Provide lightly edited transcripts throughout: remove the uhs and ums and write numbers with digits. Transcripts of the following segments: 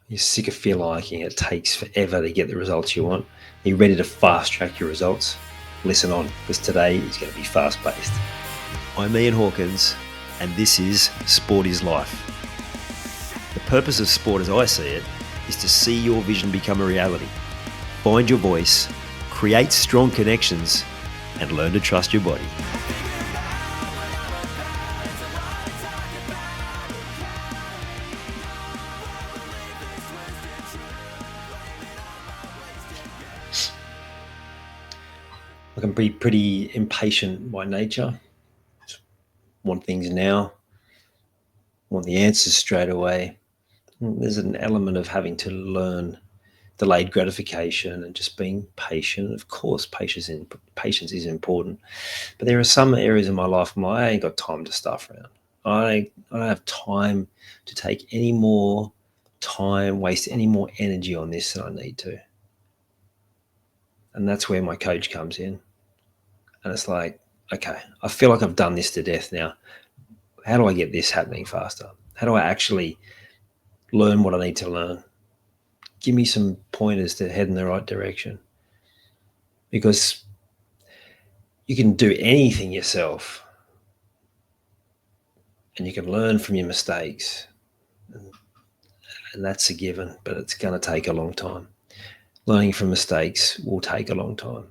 You're sick of feel liking it takes forever to get the results you want. Are you ready to fast track your results? Listen on, because today is going to be fast paced. I'm Ian Hawkins, and this is Sport is Life. The purpose of sport, as I see it, is to see your vision become a reality. Find your voice, create strong connections, and learn to trust your body. I can be pretty impatient by nature. Just want things now, want the answers straight away. There's an element of having to learn delayed gratification and just being patient. Of course, patience is important, but there are some areas in my life where I ain't got time to stuff around. I don't have time to take any more time, waste any more energy on this than I need to. And that's where my coach comes in. And it's like, okay, I feel like I've done this to death now. How do I get this happening faster? How do I actually learn what I need to learn? Give me some pointers to head in the right direction. Because you can do anything yourself and you can learn from your mistakes. And that's a given, but it's going to take a long time. Learning from mistakes will take a long time.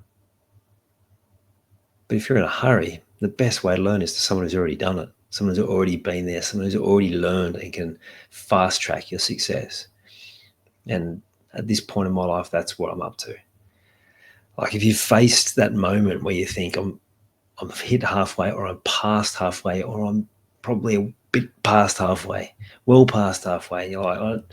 But if you're in a hurry, the best way to learn is to someone who's already done it, someone who's already been there, someone who's already learned and can fast track your success. And at this point in my life, that's what I'm up to. Like if you've faced that moment where you think I'm hit halfway, or I'm past halfway, or I'm probably a bit past halfway, well past halfway, you're like,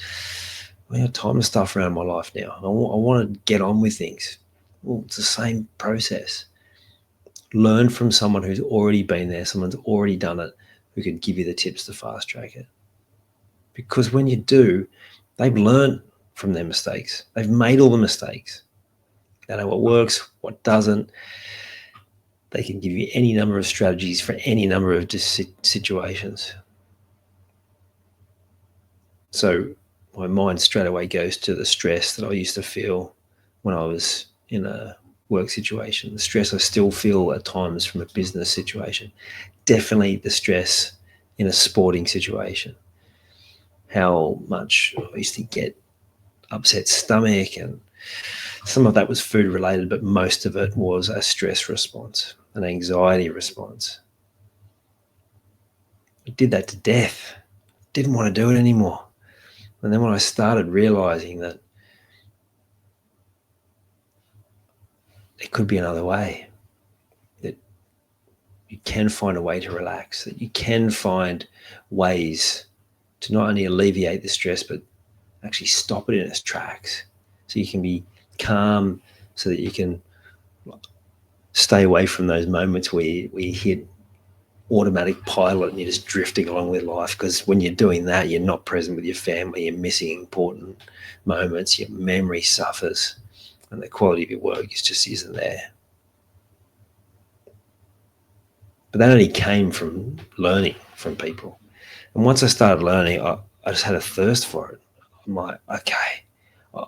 I have time to stuff around my life now. I want to get on with things. Well, it's the same process. Learn from someone who's already been there, someone's already done it, who can give you the tips to fast track it. Because when you do, they've learned from their mistakes. They've made all the mistakes. They know what works, what doesn't. They can give you any number of strategies for any number of situations. So my mind straight away goes to the stress that I used to feel when I was in a work situation, the stress I still feel at times from a business situation, definitely the stress in a sporting situation, how much I used to get upset stomach, and some of that was food related, but most of it was a stress response, an anxiety response. I did that to death. Didn't want to do it anymore. And then when I started realizing that there could be another way, that you can find a way to relax, that you can find ways to not only alleviate the stress, but actually stop it in its tracks, so you can be calm, so that you can stay away from those moments where you hit automatic pilot and you're just drifting along with life. Because when you're doing that, you're not present with your family, you're missing important moments, your memory suffers, and the quality of your work just isn't there. But that only came from learning from people. And once I started learning, I just had a thirst for it. I'm like, okay,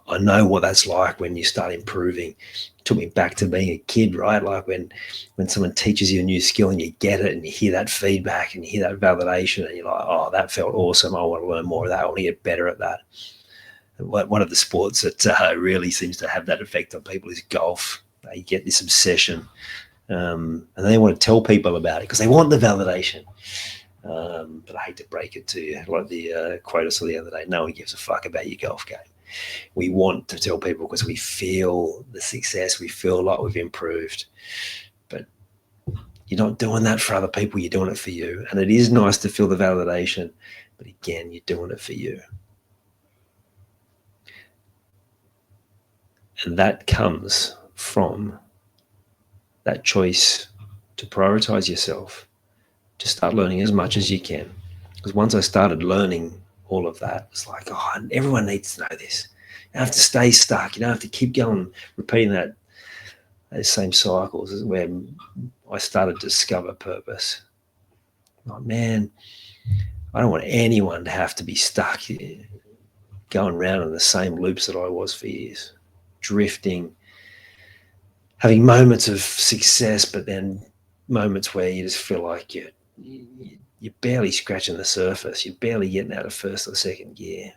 I know what that's like when you start improving. It took me back to being a kid, right? Like when someone teaches you a new skill and you get it and you hear that feedback and you hear that validation and you're like, oh, that felt awesome. I want to learn more of that. I want to get better at that. And one of the sports that really seems to have that effect on people is golf. They get this obsession, and they want to tell people about it because they want the validation. But I hate to break it to you, like the quote I saw the other day, no one gives a fuck about your golf game. We want to tell people because we feel the success, we feel like we've improved. But you're not doing that for other people, you're doing it for you. And it is nice to feel the validation, but again, you're doing it for you. And that comes from that choice to prioritize yourself, to start learning as much as you can. Because once I started learning all of that, it's like, oh, everyone needs to know this. You don't have to stay stuck. You don't have to keep going, repeating those same cycles. Is where I started to discover purpose. Like, man, I don't want anyone to have to be stuck going around in the same loops that I was for years, drifting, having moments of success, but then moments where you just feel like you're barely scratching the surface. You're barely getting out of first or second gear,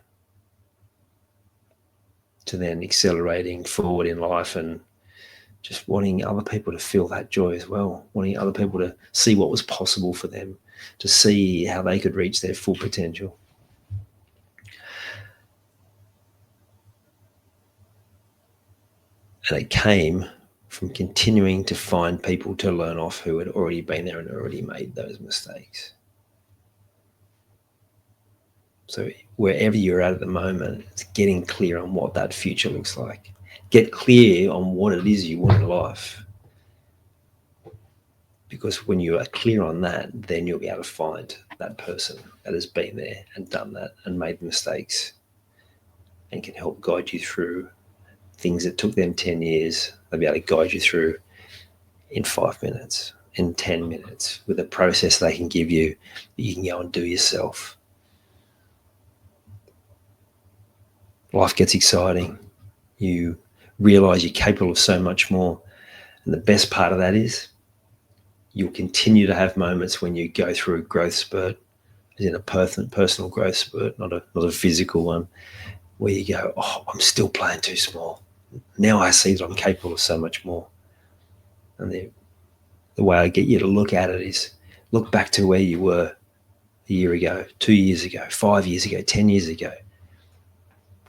to then accelerating forward in life and just wanting other people to feel that joy as well, wanting other people to see what was possible for them, to see how they could reach their full potential. And it came from continuing to find people to learn off who had already been there and already made those mistakes. So wherever you're at the moment, it's getting clear on what that future looks like. Get clear on what it is you want in life. Because when you are clear on that, then you'll be able to find that person that has been there and done that and made mistakes and can help guide you through things that took them 10 years. They'll be able to guide you through in 5 minutes, in 10 minutes, with a process they can give you that you can go and do yourself. Life gets exciting. You realize you're capable of so much more. And the best part of that is you'll continue to have moments when you go through a growth spurt, as in a personal growth spurt, not a physical one, where you go, oh, I'm still playing too small. Now I see that I'm capable of so much more. And the way I get you to look at it is look back to where you were a year ago, 2 years ago, 5 years ago, 10 years ago.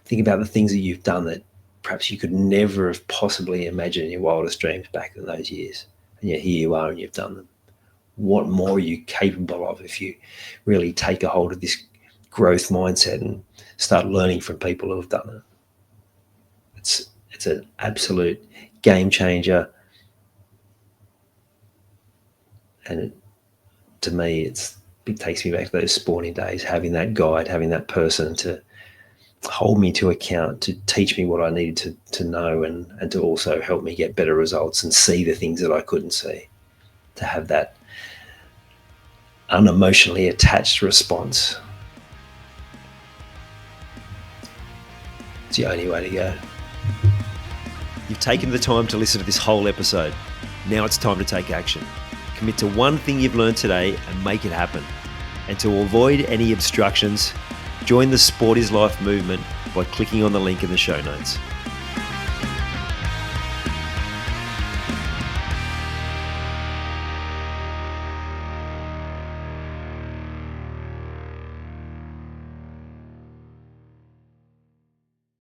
Think about the things that you've done that perhaps you could never have possibly imagined in your wildest dreams back in those years. And yet here you are and you've done them. What more are you capable of if you really take a hold of this growth mindset and start learning from people who have done it? It's an absolute game changer. And to me, it takes me back to those sporting days, having that guide, having that person to hold me to account, to teach me what I needed to know and to also help me get better results and see the things that I couldn't see, to have that unemotionally attached response. It's the only way to go. You've taken the time to listen to this whole episode. Now it's time to take action. Commit to one thing you've learned today and make it happen. And to avoid any obstructions, join the Sport is Life movement by clicking on the link in the show notes.